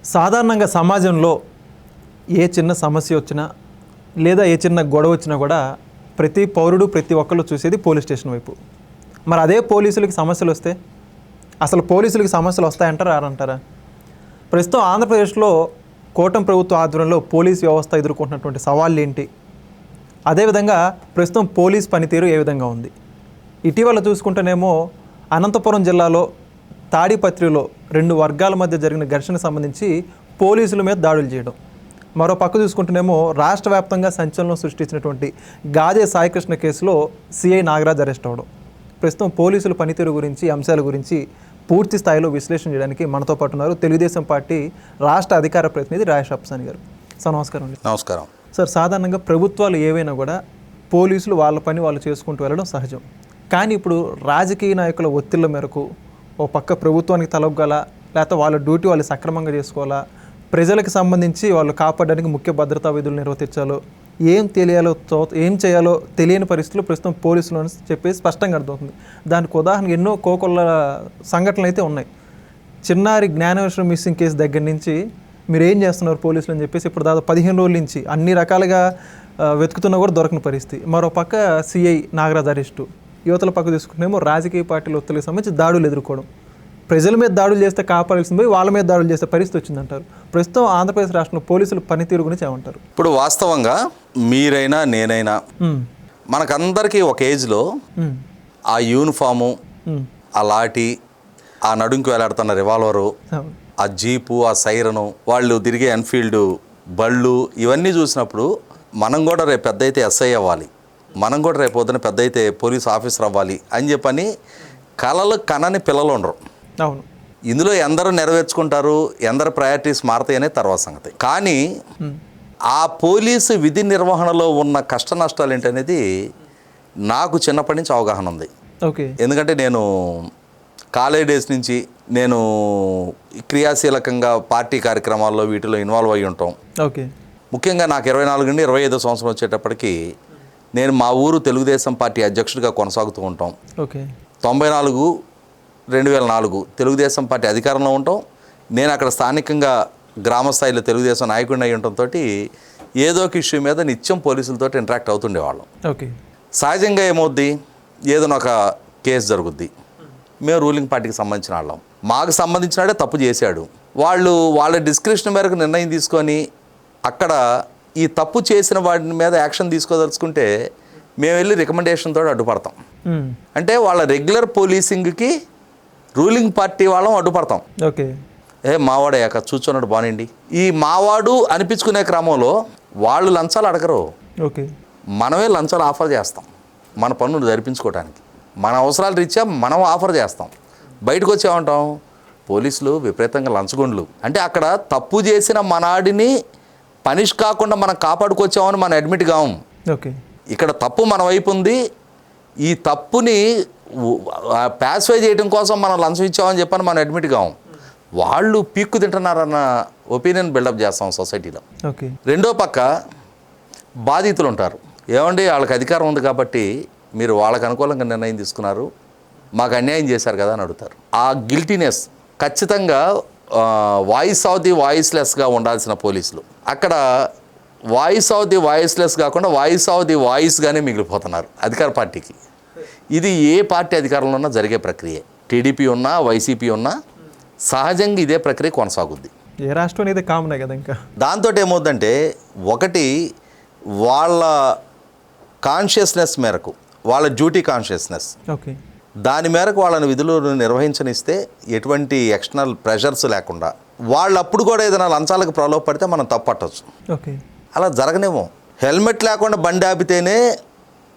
సాధారణంగా సమాజంలో ఏ చిన్న సమస్య వచ్చినా లేదా ఏ చిన్న గొడవ వచ్చినా కూడా ప్రతి పౌరుడు ప్రతి ఒక్కళ్ళు చూసేది పోలీస్ స్టేషన్ వైపు. మరి అదే పోలీసులకి సమస్యలు వస్తే అసలు పోలీసులకి సమస్యలు వస్తాయంటారా రారంటారా? ప్రస్తుతం ఆంధ్రప్రదేశ్లో కూటమి ప్రభుత్వ ఆధ్వర్యంలో పోలీస్ వ్యవస్థ ఎదుర్కొంటున్నటువంటి సవాళ్ళు ఏంటి, అదేవిధంగా ప్రస్తుతం పోలీస్ పనితీరు ఏ విధంగా ఉంది? ఇటీవల చూసుకుంటేనేమో అనంతపురం జిల్లాలో తాడిపత్రిలో 2 వర్గాల మధ్య జరిగిన ఘర్షణకు సంబంధించి పోలీసుల మీద దాడులు చేయడం, మరో పక్క చూసుకుంటేనేమో రాష్ట్ర వ్యాప్తంగా సంచలనం సృష్టించినటువంటి గాదే సాయికృష్ణ కేసులో సిఐ నాగరాజ్ అరెస్ట్ అవ్వడం. ప్రస్తుతం పోలీసుల పనితీరు గురించి అంశాల గురించి పూర్తి స్థాయిలో విశ్లేషణ చేయడానికి మనతో పాటు ఉన్నారు తెలుగుదేశం పార్టీ రాష్ట్ర అధికార ప్రతినిధి రాయేష్ అప్సాని గారు. సార్ నమస్కారం అండి. నమస్కారం సార్, సాధారణంగా ప్రభుత్వాలు ఏవైనా కూడా పోలీసులు వాళ్ళ పని వాళ్ళు చేసుకుంటూ వెళ్ళడం సహజం. కానీ ఇప్పుడు రాజకీయ నాయకుల ఒత్తిళ్ల మేరకు ఓ పక్క ప్రభుత్వానికి తలొగ్గాల, లేకపోతే వాళ్ళ డ్యూటీ వాళ్ళు సక్రమంగా చేసుకోవాలా, ప్రజలకు సంబంధించి వాళ్ళు కాపాడడానికి ముఖ్య భద్రతా విధులు నిర్వర్తించాలో, ఏం చేయాలో తెలియని పరిస్థితుల్లో ప్రస్తుతం పోలీసులు అని చెప్పేసి స్పష్టంగా అర్థమవుతుంది. దానికి ఉదాహరణ ఎన్నో కోకొల్ల సంఘటనలు అయితే ఉన్నాయి. చిన్నారి జ్ఞానేశ్వరం మిస్సింగ్ కేసు దగ్గర నుంచి మీరు ఏం చేస్తున్నారు పోలీసులు అని చెప్పేసి ఇప్పుడు దాదాపు 15 రోజుల నుంచి అన్ని రకాలుగా వెతుకుతున్నా కూడా దొరకని పరిస్థితి. మరో పక్క సిఐ నాగరాజ్ అరెస్టు, యువతల పక్క తీసుకుంటేమో రాజకీయ పార్టీల ఒత్తిడికి సంబంధించి దాడులు ఎదుర్కోవడం, ప్రజల మీద దాడులు చేస్తే కాపాడాల్సింది పోయి వాళ్ళ మీద దాడులు చేసే పరిస్థితి వచ్చిందంటారు. ప్రస్తుతం ఆంధ్రప్రదేశ్ రాష్ట్రంలో పోలీసుల పనితీరు గురించి ఏమంటారు? ఇప్పుడు వాస్తవంగా మీరైనా నేనైనా మనకందరికీ ఒక ఏజ్లో ఆ యూనిఫాము, ఆ లాఠీ, ఆ నడుంకి వేలాడుతున్న రివాల్వరు, ఆ జీపు, ఆ సైరను, వాళ్ళు తిరిగే ఎన్ఫీల్డ్ బళ్ళు, ఇవన్నీ చూసినప్పుడు మనం కూడా రేపు పెద్ద అయితే ఎస్ఐ అవ్వాలి, మనం కూడా రేపు పొద్దున పెద్ద అయితే పోలీస్ ఆఫీసర్ అవ్వాలి అని చెప్పని కలలు కనని పిల్లలు ఉండరు. అవును, ఇందులో ఎందరూ నెరవేర్చుకుంటారు, ఎందరు ప్రయారిటీస్ మారుతాయనే తర్వాత సంగతి. కానీ ఆ పోలీసు విధి నిర్వహణలో ఉన్న కష్ట నష్టాలు ఏంటనేది నాకు చిన్నప్పటి నుంచి అవగాహన ఉంది. ఓకే, ఎందుకంటే నేను కాలేజ్ డేస్ నుంచి నేను క్రియాశీలకంగా పార్టీ కార్యక్రమాల్లో వీటిలో ఇన్వాల్వ్ అయ్యి ఉంటాం. ఓకే, ముఖ్యంగా నాకు 24 నుండి 25 సంవత్సరం వచ్చేటప్పటికి నేను మా ఊరు తెలుగుదేశం పార్టీ అధ్యక్షుడిగా కొనసాగుతూ ఉంటాం. ఓకే, 94, 2004 తెలుగుదేశం పార్టీ అధికారంలో ఉంటాం. నేను అక్కడ స్థానికంగా గ్రామ స్థాయిలో తెలుగుదేశం నాయకుడిని అయి ఉండటంతో ఏదో ఒక ఇష్యూ మీద నిత్యం పోలీసులతో ఇంటరాక్ట్ అవుతుండేవాళ్ళం. ఓకే, సహజంగా ఏమవుద్ది, ఏదైనా ఒక కేసు జరుగుద్ది, మేము రూలింగ్ పార్టీకి సంబంధించిన వాళ్ళం, మాకు సంబంధించినాడే తప్పు చేశాడు, వాళ్ళు వాళ్ళ డిస్క్రిప్షన్ మేరకు నిర్ణయం తీసుకొని అక్కడ ఈ తప్పు చేసిన వాడి మీద యాక్షన్ తీసుకోదలుచుకుంటే మేము వెళ్ళి రికమెండేషన్తో అడ్డుపడతాం. అంటే వాళ్ళ రెగ్యులర్ పోలీసింగ్కి రూలింగ్ పార్టీ వాళ్ళం అడ్డుపడతాం. ఓకే, మావాడే అక్కడ చూచున్నాడు బానండి, ఈ మావాడు అనిపించుకునే క్రమంలో వాళ్ళు లంచాలు అడగరు. ఓకే, మనమే లంచాలు ఆఫర్ చేస్తాం మన పన్నులు జరిపించుకోవడానికి, మన అవసరాలు రీత్యా మనం ఆఫర్ చేస్తాం. బయటకు వచ్చేమంటాం, పోలీసులు విపరీతంగా లంచగొండ్లు. అంటే అక్కడ తప్పు చేసిన మనాడిని పనిష్ కాకుండా మనం కాపాడుకొచ్చామని మనం అడ్మిట్ కాము. ఓకే, ఇక్కడ తప్పు మన వైపు ఉంది, ఈ తప్పుని ప్యాసిఫై చేయడం కోసం మనం లంచం ఇచ్చామని చెప్పని మనం అడ్మిట్ కాము. వాళ్ళు పీక్కు తింటున్నారన్న ఒపీనియన్ బిల్డప్ చేస్తాం సొసైటీలో. ఓకే, రెండో పక్క బాధితులు ఉంటారు. ఏమండి, వాళ్ళకి అధికారం ఉంది కాబట్టి మీరు వాళ్ళకి అనుకూలంగా నిర్ణయం తీసుకున్నారు, మాకు అన్యాయం చేశారు కదా అని అడుగుతారు. ఆ గిల్టీనెస్ ఖచ్చితంగా వాయిస్ ఆఫ్ ది వాయిస్లెస్గా ఉండాల్సిన పోలీసులు అక్కడ వాయిస్ ఆఫ్ ది వాయిస్లెస్ కాకుండా వాయిస్ ఆఫ్ ది వాయిస్గానే మిగిలిపోతున్నారు అధికార పార్టీకి. ఇది ఏ పార్టీ అధికారంలో ఉన్నా జరిగే ప్రక్రియ. టీడీపీ ఉన్నా, వైసీపీ ఉన్నా సహజంగా ఇదే ప్రక్రియ కొనసాగుద్ది. ఏ రాష్ట్రం అనేది కామనే కదా. ఇంకా దాంతో ఏమవుద్దంటే, ఒకటి వాళ్ళ కాన్షియస్నెస్ మేరకు, వాళ్ళ డ్యూటీ కాన్షియస్నెస్, ఓకే, దాని మేరకు వాళ్ళని విధులు నిర్వహించనిస్తే ఎటువంటి ఎక్స్టర్నల్ ప్రెషర్స్ లేకుండా, వాళ్ళు అప్పుడు కూడా ఏదైనా లంచాలకు ప్రలోభపడితే మనం తప్పట్టచ్చు. ఓకే, అలా జరగనేమో. హెల్మెట్ లేకుండా బండి ఆపితేనే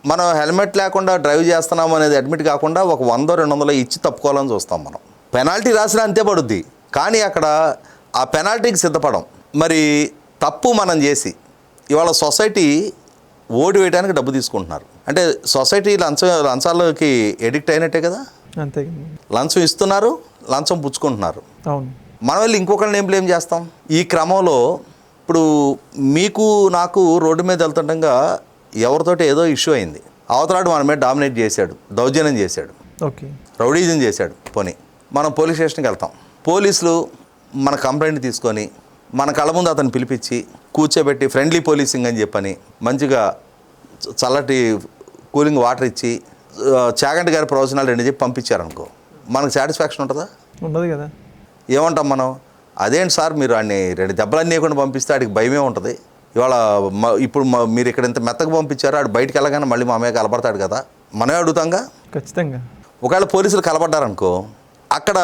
మనం హెల్మెట్ లేకుండా డ్రైవ్ చేస్తున్నాము అనేది అడ్మిట్ కాకుండా ఒక 100-200 ఇచ్చి తప్పుకోవాలని చూస్తాం మనం. పెనాల్టీ రాసినా అంతే పడుద్ది, కానీ అక్కడ ఆ పెనాల్టీకి సిద్ధపడం. మరి తప్పు మనం చేసి ఇవాళ సొసైటీ ఓటు వేయడానికి డబ్బు తీసుకుంటున్నారు అంటే సొసైటీ లంచాలకి ఎడిక్ట్ అయినట్టే కదా. అంతే, లంచం ఇస్తున్నారు, లంచం పుచ్చుకుంటున్నారు. అవును, మనం వెళ్ళి ఇంకొకరిని ఏం బ్లేమ్ చేస్తాం? ఈ క్రమంలో ఇప్పుడు మీకు నాకు రోడ్డు మీద వెళ్తుండగా ఎవరితోటి ఏదో ఇష్యూ అయింది, అవతలాడు మన మీద డామినేట్ చేశాడు, దౌర్జన్యం చేశాడు, ఓకే, రౌడీజం చేశాడు. పోనీ మనం పోలీస్ స్టేషన్కి వెళ్తాం, పోలీసులు మన కంప్లైంట్ తీసుకొని మన కళ్ళ ముందు అతను పిలిపించి కూర్చోబెట్టి ఫ్రెండ్లీ పోలీసింగ్ అని చెప్పని మంచిగా చల్లటి కూలింగ్ వాటర్ ఇచ్చి చాగంటి గారి ప్రవచనాలు రెండు చెప్పి పంపించారనుకో, మనకు సాటిస్ఫాక్షన్ ఉంటుందా? ఉండదు కదా. ఏమంటాం మనం? అదేంటి సార్ మీరు ఆడిని రెండు దెబ్బలన్నీ లేకుండా పంపిస్తే ఆడికి భయమే ఉంటుంది. ఇవాళ ఇప్పుడు మీరు ఇక్కడ ఇంత మెత్తగా పంపించారు, ఆడు బయటికి వెళ్ళగానే మళ్ళీ మా అమ్మాయి కలపడతాడు కదా, మనమే అడుగుతాంగా. ఖచ్చితంగా. ఒకవేళ పోలీసులు కలపడ్డారనుకో, అక్కడ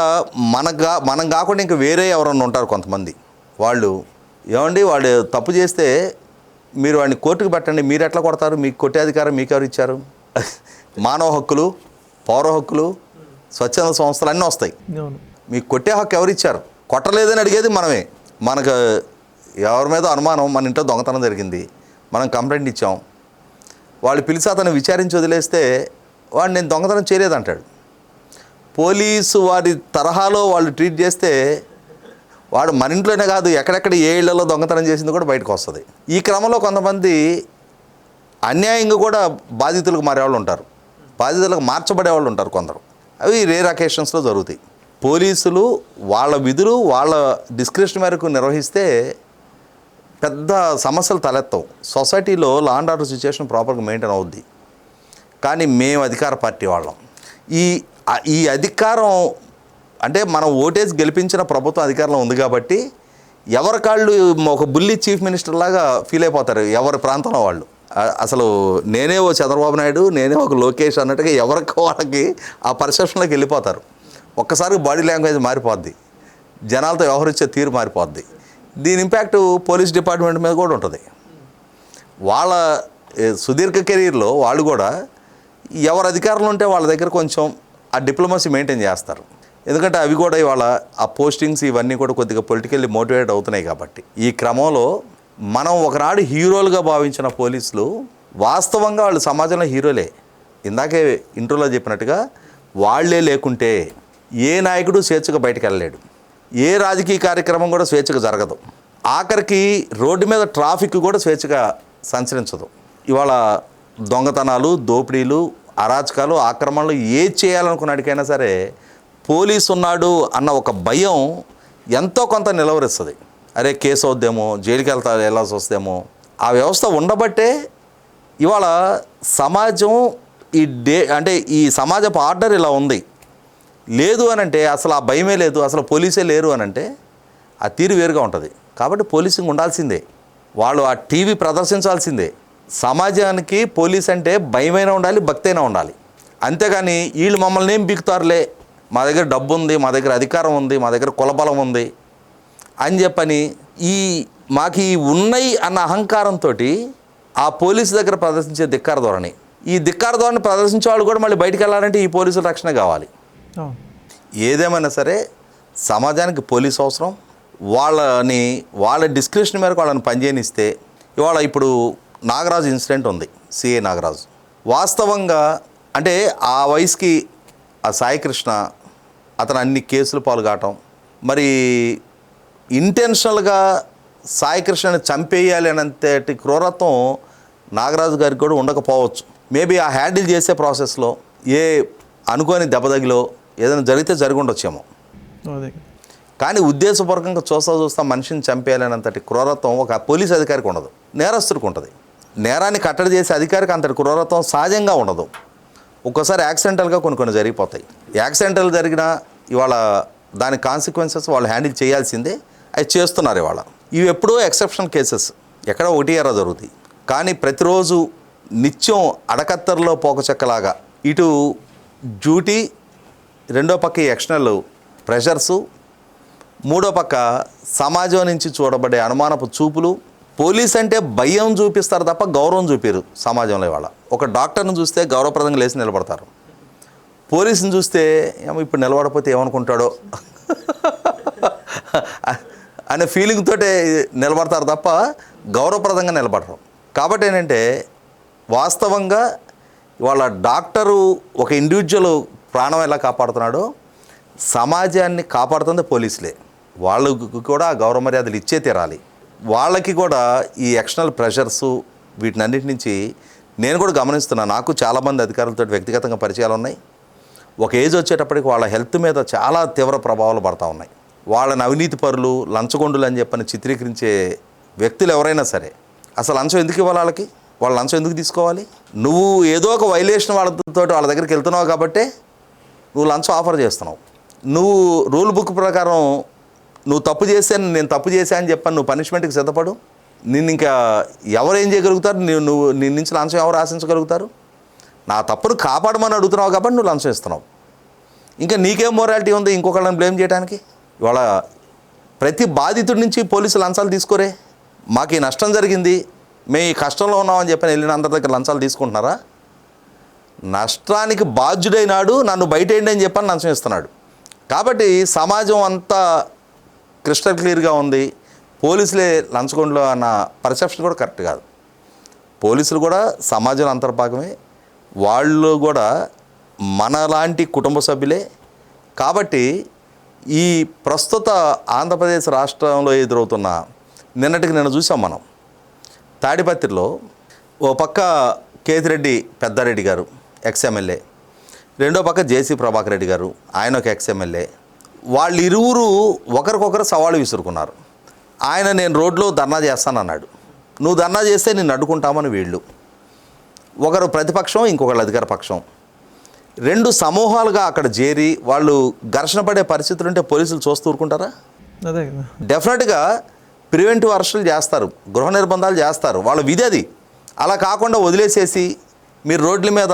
మనం కాకుండా ఇంకా వేరే ఎవరన్నా ఉంటారు కొంతమంది, వాళ్ళు ఏమండి వాడు తప్పు చేస్తే మీరు వాడిని కోర్టుకు పెట్టండి, మీరు ఎట్లా కొడతారు, మీకు కొట్టే అధికారం మీకు ఎవరు ఇచ్చారు? మానవ హక్కులు, పౌర హక్కులు, స్వచ్ఛంద సంస్థలు అన్నీ వస్తాయి. మీకు కొట్టే హక్కు ఎవరు ఇచ్చారు? కొట్టలేదని అడిగేది మనమే. మనకు ఎవరి మీద అనుమానం, మన ఇంట్లో దొంగతనం జరిగింది, మనం కంప్లైంట్ ఇచ్చాం, వాళ్ళు పిలిచి అతను విచారించి వదిలేస్తే వాడు నేను దొంగతనం చేయలేదంటాడు. పోలీసు వారి తరహాలో వాళ్ళు ట్రీట్ చేస్తే వాడు మన ఇంట్లోనే కాదు ఎక్కడెక్కడ ఏ ఇళ్లలో దొంగతనం చేసింది కూడా బయటకు వస్తుంది. ఈ క్రమంలో కొంతమంది అన్యాయంగా కూడా బాధితులకు మారేవాళ్ళు ఉంటారు, బాధితులకు మార్చబడే వాళ్ళు ఉంటారు కొందరు. అవి రేర్ అకేషన్స్లో జరుగుతాయి. పోలీసులు వాళ్ళ విధులు వాళ్ళ డిస్క్రిప్షన్ మేరకు నిర్వహిస్తే పెద్ద సమస్యలు తలెత్తవు. సొసైటీలో లా అండ్ ఆర్డర్ సిచ్యువేషన్ ప్రాపర్గా మెయింటైన్ అవుద్ది. కానీ మేము అధికార పార్టీ వాళ్ళం, ఈ అధికారం అంటే మనం ఓటేసి గెలిపించిన ప్రభుత్వం అధికారంలో ఉంది కాబట్టి ఎవరి కాళ్ళు ఒక బుల్లి చీఫ్ మినిస్టర్ లాగా ఫీల్ అయిపోతారు ఎవరి ప్రాంతంలో వాళ్ళు. అసలు నేనే ఓ చంద్రబాబు నాయుడు, నేనే ఒక లోకేష్ అన్నట్టుగా ఎవరికి వాళ్ళకి ఆ పర్సెప్షన్లోకి వెళ్ళిపోతారు. ఒక్కసారి బాడీ లాంగ్వేజ్ మారిపోద్ది, జనాలతో వ్యవహరించే తీరు మారిపోద్ది. దీని ఇంపాక్ట్ పోలీస్ డిపార్ట్మెంట్ మీద కూడా ఉంటుంది. వాళ్ళ సుదీర్ఘ కెరీర్లో వాళ్ళు కూడా ఎవరు అధికారంలో ఉంటే వాళ్ళ దగ్గర కొంచెం ఆ డిప్లొమసీ మెయింటైన్ చేస్తారు. ఎందుకంటే అవి కూడా ఇవాళ ఆ పోస్టింగ్స్ ఇవన్నీ కూడా కొద్దిగా పొలిటికల్లీ మోటివేట్ అవుతున్నాయి కాబట్టి. ఈ క్రమంలో మనం ఒకనాడు హీరోలుగా భావించిన పోలీసులు వాస్తవంగా వాళ్ళు సమాజంలో హీరోలే. ఇందాకే ఇంట్రోలో చెప్పినట్టుగా వాళ్లే లేకుంటే ఏ నాయకుడు స్వేచ్ఛగా బయటకు వెళ్ళలేడు, ఏ రాజకీయ కార్యక్రమం కూడా స్వేచ్ఛగా జరగదు, ఆఖరికి రోడ్డు మీద ట్రాఫిక్ కూడా స్వేచ్ఛగా సంచరించదు. ఇవాళ దొంగతనాలు, దోపిడీలు, అరాచకాలు, ఆక్రమణలు ఏది చేయాలనుకున్నాడికైనా సరే పోలీసు ఉన్నాడు అన్న ఒక భయం ఎంతో కొంత నిలవరిస్తుంది. అరే కేసు అవుద్దేమో, జైలుకి వెళ్ళాల్సి వస్తుందేమో. ఆ వ్యవస్థ ఉండబట్టే ఇవాళ సమాజం ఈ సమాజపు ఆర్డర్ ఇలా ఉంది. లేదు అనంటే అసలు ఆ భయమే లేదు, అసలు పోలీసే లేరు అనంటే ఆ తీరు వేరుగా ఉంటుంది. కాబట్టి పోలీసింగ్ ఉండాల్సిందే, వాళ్ళు ఆ టీవీ ప్రదర్శించాల్సిందే. సమాజానికి పోలీస్ అంటే భయమైనా ఉండాలి, భక్తైనా ఉండాలి. అంతేగాని వీళ్ళు మమ్మల్ని ఏం బిగుతారులే, మా దగ్గర డబ్బు ఉంది, మా దగ్గర అధికారం ఉంది, మా దగ్గర కులబలం ఉంది అని చెప్పని మాకు ఉన్నాయి అన్న అహంకారంతో ఆ పోలీసు దగ్గర ప్రదర్శించే ధిక్కార ధోరణి, ఈ ధిక్కార ధోరణి ప్రదర్శించే వాళ్ళు కూడా మళ్ళీ బయటికి వెళ్ళాలంటే ఈ పోలీసుల రక్షణ కావాలి. ఏదేమైనా సరే సమాజానికి పోలీసు అవసరం. వాళ్ళ డిస్క్రిప్షన్ మేరకు వాళ్ళని పనిచేయనిస్తే ఇవాళ ఇప్పుడు నాగరాజు ఇన్సిడెంట్ ఉంది, సిఏ నాగరాజు. వాస్తవంగా అంటే ఆ వయసుకి ఆ సాయికృష్ణ అతను అన్ని కేసులు పాల్గొనటం, మరి ఇంటెన్షనల్గా సాయికృష్ణని చంపేయాలి అనంతటి క్రూరత్వం నాగరాజు గారికి కూడా ఉండకపోవచ్చు. మేబీ ఆ హ్యాండిల్ చేసే ప్రాసెస్లో ఏ అనుకోని దెబ్బ తగిలో ఏదైనా జరిగితే జరిగి ఉండొచ్చేమో. కానీ ఉద్దేశపూర్వకంగా చూస్తా మనిషిని చంపేయాలనంతటి క్రూరత్వం ఒక పోలీస్ అధికారికి ఉండదు, నేరస్తుడికి ఉంటుంది. నేరాన్ని కట్టడి చేసే అధికారికి అంతటి క్రూరత్వం సహజంగా ఉండదు. ఒక్కోసారి యాక్సిడెంటల్గా కొన్ని జరిగిపోతాయి. యాక్సిడెంటల్ జరిగినా ఇవాళ దాని కాన్సిక్వెన్సెస్ వాళ్ళు హ్యాండిల్ చేయాల్సిందే, అవి చేస్తున్నారు ఇవాళ. ఇవి ఎప్పుడో ఎక్సెప్షనల్ కేసెస్, ఎక్కడో ఒకటి జరుగుతాయి. కానీ ప్రతిరోజు నిత్యం అడకత్తర్లో పోకచెక్కలాగా ఇటు డ్యూటీ, రెండో పక్క ఈ ఎక్స్టర్నల్ ప్రెషర్సు, మూడో పక్క సమాజం నుంచి చూడబడే అనుమానపు చూపులు. పోలీస్ అంటే భయం చూపిస్తారు తప్ప గౌరవం చూపారు సమాజంలో. ఇవాళ ఒక డాక్టర్ని చూస్తే గౌరవప్రదంగా లేచి నిలబడతారు, పోలీసుని చూస్తే ఏమో ఇప్పుడు నిలబడకపోతే ఏమనుకుంటాడో అనే ఫీలింగ్ తోటే నిలబడతారు తప్ప గౌరవప్రదంగా నిలబడరు. కాబట్టి ఏంటంటే వాస్తవంగా ఇవాళ డాక్టరు ఒక ఇండివిజువల్ ప్రాణం ఎలా కాపాడుతున్నాడో సమాజాన్ని కాపాడుతుంది పోలీసులే. వాళ్ళకి కూడా గౌరవ మర్యాదలు ఇచ్చే తీరాలి. వాళ్ళకి కూడా ఈ ఎక్స్టర్నల్ ప్రెషర్సు వీటినన్నిటి నుంచి నేను కూడా గమనిస్తున్నాను. నాకు చాలామంది అధికారులతో వ్యక్తిగతంగా పరిచయాలు ఉన్నాయి. ఒక ఏజ్ వచ్చేటప్పటికి వాళ్ళ హెల్త్ మీద చాలా తీవ్ర ప్రభావాలు పడతా ఉన్నాయి. వాళ్ళని అవినీతి పరులు లంచగొండులు అని చెప్పని చిత్రీకరించే వ్యక్తులు ఎవరైనా సరే అసలు లంచం ఎందుకు ఇవ్వాలి వాళ్ళకి? వాళ్ళు లంచం ఎందుకు తీసుకోవాలి? నువ్వు ఏదో ఒక వైలేషన్ వాళ్ళ దగ్గరికి వెళ్తున్నావు కాబట్టే నువ్వు లంచం ఆఫర్ చేస్తున్నావు. నువ్వు రూల్ బుక్ ప్రకారం నువ్వు తప్పు చేస్తే నేను తప్పు చేశా అని చెప్పని నువ్వు పనిష్మెంట్కి సిద్ధపడు. నిన్ను ఇంకా ఎవరు ఏం చేయగలుగుతారు? నువ్వు నీ నుంచి లంచం ఎవరు ఆశించగలుగుతారు? నా తప్పును కాపాడమని అడుగుతున్నావు కాబట్టి నువ్వు లంచం ఇస్తున్నావు. ఇంకా నీకేం మొరాలిటీ ఉంది ఇంకొకళ్ళని బ్లేమ్ చేయడానికి? ఇవాళ ప్రతి బాధితుడి నుంచి పోలీసులు లంచాలు తీసుకోరే. మాకు ఈ నష్టం జరిగింది, మేము ఈ కష్టంలో ఉన్నామని చెప్పని వెళ్ళిన అందరి దగ్గర లంచాలు తీసుకుంటున్నారా? నష్టానికి బాధ్యుడైనాడు, నన్ను బయటేయండి అని చెప్పని లంచం ఇస్తున్నాడు. కాబట్టి సమాజం అంతా క్రిస్టల్ క్లియర్గా ఉంది. పోలీసులే లంచగొండలు అన్న పర్సెప్షన్ కూడా కరెక్ట్ కాదు. పోలీసులు కూడా సమాజంలో అంతర్భాగమే, వాళ్ళు కూడా మనలాంటి కుటుంబ సభ్యులే. కాబట్టి ఈ ప్రస్తుత ఆంధ్రప్రదేశ్ రాష్ట్రంలో ఎదురవుతున్న నిన్నటికి నిన్న చూసాం మనం. తాడిపత్రిలో ఓ పక్క కేతిరెడ్డి పెద్దారెడ్డి గారు ఎక్స్ఎమ్మెల్యే, రెండో పక్క జేసీ ప్రభాకర్ రెడ్డి గారు ఆయన ఒక ఎక్స్ఎమ్మెల్యే. వాళ్ళు ఇరువురు ఒకరికొకరు సవాళ్ళు విసురుకున్నారు. ఆయన నేను రోడ్లో ధర్నా చేస్తానన్నాడు, నువ్వు ధర్నా చేస్తే నేను అడ్డుకుంటామని వీళ్ళు. ఒకరు ప్రతిపక్షం, ఇంకొకరు అధికార పక్షం. రెండు సమూహాలుగా అక్కడ చేరి వాళ్ళు ఘర్షణ పడే పరిస్థితులు ఉంటే పోలీసులు చూస్తూ ఊరుకుంటారా? అదే కదా. డెఫినెట్గా ప్రివెంటివ్ అరెస్టులు చేస్తారు, గృహ నిర్బంధాలు చేస్తారు, వాళ్ళ విధి అది. అలా కాకుండా వదిలేసేసి మీరు రోడ్ల మీద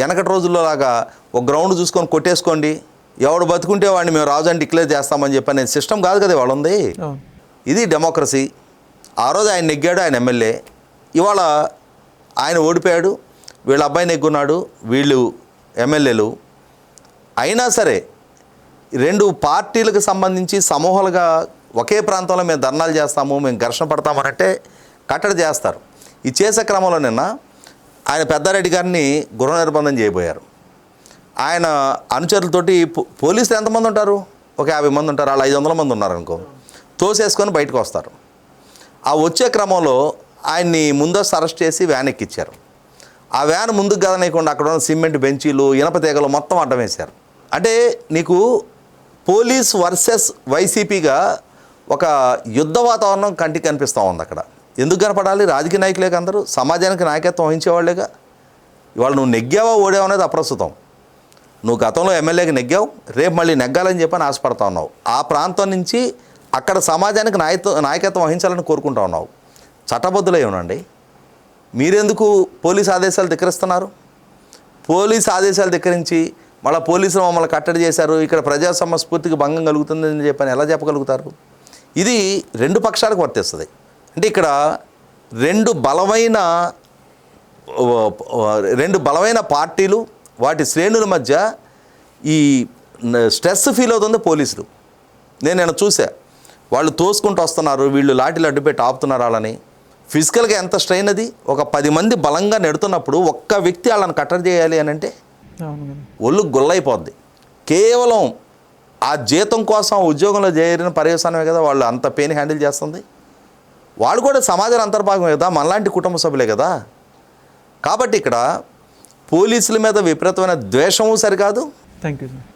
వెనకటి రోజుల్లో లాగా ఒక గ్రౌండ్ చూసుకొని కొట్టేసుకోండి, ఎవడు బతుకుంటే వాడిని మేము రాజు అని డిక్లేర్ చేస్తామని చెప్పి అనేది సిస్టమ్ కాదు కదా వాళ్ళు ఉంది. ఇది డెమోక్రసీ. ఆ రోజు ఆయన నెగ్గాడు, ఆయన ఎమ్మెల్యే. ఇవాళ ఆయన ఓడిపోయాడు, వీళ్ళ అబ్బాయి నెగ్గున్నాడు, వీళ్ళు ఎమ్మెల్యేలు. అయినా సరే రెండు పార్టీలకు సంబంధించి సమూహాలుగా ఒకే ప్రాంతంలో మేము ధర్నాలు చేస్తాము, మేము ఘర్షణ పడతామనంటే కట్టడి చేస్తారు. ఈ చేసే క్రమంలో నిన్న ఆయన పెద్దారెడ్డి గారిని గృహ నిర్బంధం చేయబోయారు. ఆయన అనుచరులతోటి పోలీసులు ఎంతమంది ఉంటారు? ఒక 50 మంది ఉంటారు, వాళ్ళు 500 మంది ఉన్నారనుకో, తోసేసుకొని బయటకు వస్తారు. ఆ వచ్చే క్రమంలో ఆయన్ని ముందస్తు అరెస్ట్ చేసి వ్యాన్ ఎక్కిచ్చారు. ఆ వ్యాన్ ముందుకు కదనీయకుండా అక్కడ ఉన్న సిమెంట్ బెంచీలు, ఇనప తీగలు మొత్తం అడ్డం వేశారు. అంటే నీకు పోలీస్ వర్సెస్ వైసీపీగా ఒక యుద్ధ వాతావరణం కంటికి కనిపిస్తూ ఉంది అక్కడ. ఎందుకు కనపడాలి? రాజకీయ నాయకులేక అందరూ సమాజానికి నాయకత్వం వహించేవాళ్ళేగా. ఇవాళ నువ్వు నెగ్గావా ఓడావా అనేది అప్రస్తుతం. నువ్వు గతంలో ఎమ్మెల్యేకి నెగ్గావు, రేపు మళ్ళీ నెగ్గాలని చెప్పని ఆశపడతా ఉన్నావు. ఆ ప్రాంతం నుంచి అక్కడ సమాజానికి నాయకత్వం వహించాలని కోరుకుంటా ఉన్నావు. చట్టబద్ధులై ఉండండి. మీరెందుకు పోలీసు ఆదేశాలు ధిక్కరిస్తున్నారు? పోలీసు ఆదేశాలు ధిక్కరించి మళ్ళీ పోలీసులు మమ్మల్ని కట్టడి చేశారు, ఇక్కడ ప్రజాస్వామ్య స్ఫూర్తికి భంగం కలుగుతుందని చెప్పని ఎలా చెప్పగలుగుతారు? ఇది రెండు పక్షాలకు వర్తిస్తుంది. అంటే ఇక్కడ రెండు బలమైన పార్టీలు, వాటి శ్రేణుల మధ్య ఈ స్ట్రెస్ ఫీల్ అవుతుంది పోలీసులు. నేను చూసా, వాళ్ళు తోసుకుంటూ వస్తున్నారు, వీళ్ళు లాఠీలు అడ్డుపెట్టి ఆపుతున్నారు వాళ్ళని. ఫిజికల్గా ఎంత స్ట్రెయిన్ అది. ఒక 10 మంది బలంగా నెడుతున్నప్పుడు ఒక్క వ్యక్తి వాళ్ళని కట్టడి చేయాలి అని అంటే ఒళ్ళు గుల్లైపోద్ది. కేవలం ఆ జీతం కోసం ఉద్యోగంలో చేరిన పర్యవసానమే కదా వాళ్ళు అంత పెయిన్ హ్యాండిల్ చేస్తుంది. వాళ్ళు కూడా సమాజం అంతర్భాగమే కదా, మనలాంటి కుటుంబ సభ్యులే కదా. కాబట్టి ఇక్కడ పోలీసుల మీద విపరీతమైన ద్వేషము సరికాదు. Thank you sir.